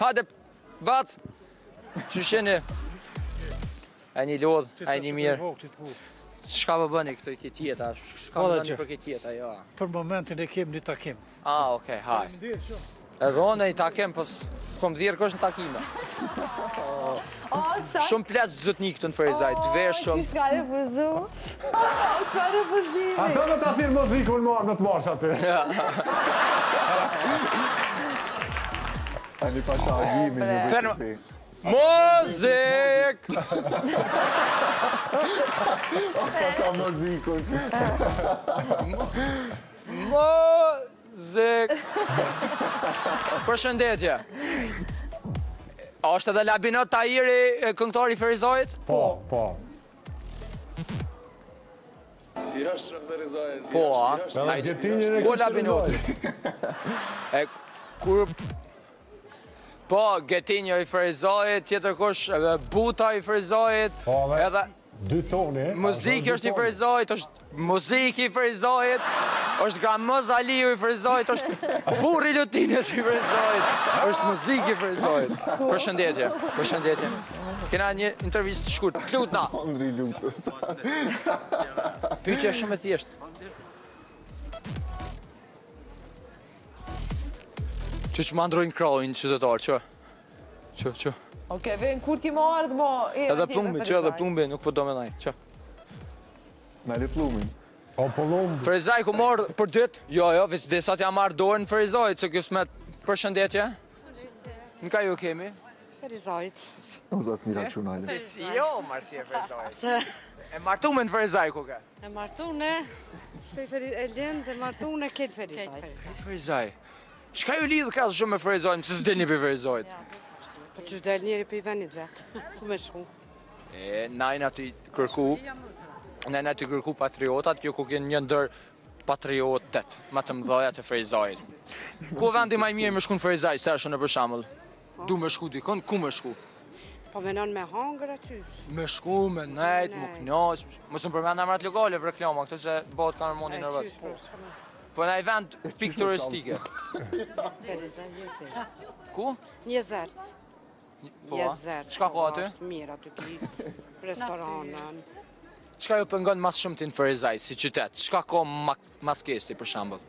Hajde, bac. Që sheni? E një lodh, e një mirë. Shka po bëni këtë këtë jeta? Shka po bëni për këtë jeta, jo? Për momentin e kem një takim. Okej, hajde. Edhe unë e një takim, po s'po më dhirë kësh në takime. Shumë ples zëtni këtë në Ferizaj, të veshëm. Qështë ka refuzu? Ka refuzimi. Ata me ta thirë muzikë, unë marrë me të marrë aty. A një pasha agjimi një vështëpi. Muzik! Pasha muzikën. Muzik! Përshëndetje. A është edhe Labinot Tahiri, këngëtari i Ferizajit? Po. Po, a? Edhe Getinjën e Po Labinot. Kur... Po, Getinjo i Ferizajit, tjetër kush, edhe Buta i Ferizajit, edhe... 2 toni, Muziki është i Ferizajit, është muziki i Ferizajit, është Gramoz Aliu i Ferizajit, është burri Lutinës i Ferizajit, është muziki i Ferizajit. Përshëndetje. Kena një intervistë të shkurt, lutna. Andri lutës. Pyetja shumë e thjeshtë. Që më ndrojnë krajnë qytetarë, që? Oke, vjen kur ki më ardhë mo... Edhe plumbi, edhe plumbi, nuk po do me naj, që? Me li plumbin. O, plumbi. Ferizaj ku marrë për dytë? Jo, vëç desat jam marrë dorën Ferizajit, se kjo s'met përshëndetje. Nga ju kemi? Ferizajit. O, zatë mira qunale. Jo, marësi e Ferizajit. E martu me në Ferizaj ku ke? E martu ne, Elin dhe martu ne ketë Ferizajit. Ferizaj. Qka ju lidhë ka shumë me Ferizajit, mëse s'delni për Ferizajit? Po që del njeri për i venit vetë, ku me shku? Najna të kërku patriotat, kjo ku kënë një ndër patriotet, ma të mdhajat e Ferizajit. Ku vendi maj mirë me shku në Ferizaj, se është në për shamëll? Du me shku dikon, ku me shku? Po menon me hangër atysh. Me shku, me nejt, mu knaq, mësë më përmend amrat lokale vë reklama, këtë se bëhet ka nërmoni nërvës. Po në i vend pik turistike. Ferizaj, Jezerc. Ku? Jezerc. Jezerc. Qka ka aty? Mirë aty ki, restoranën. Qka ju pëngon mas shumë të në Ferizaj, si qytet? Qka ka mas kesti, për shambull?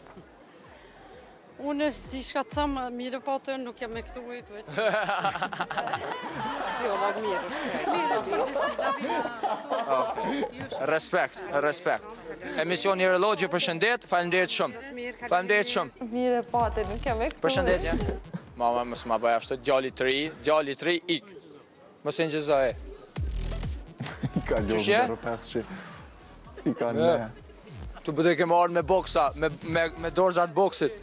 Unë s'di shka të thëmë, mirë po të nuk jam e këtu ujtë veç. Jo, ma mirë është. Mirë, përgjithsi, Respekt. Emisioni Relogje, përshëndet, falemderit shumë. Mire pate, nuk jam e këtu. Përshëndetje. Mama, mësë ma bëja ashtë, djalli 3, ik. Mësë në gjëza e. I ka ljohë 05 I ka në. Tu bëdhe ke marrë me boksa, me dorzat boksit.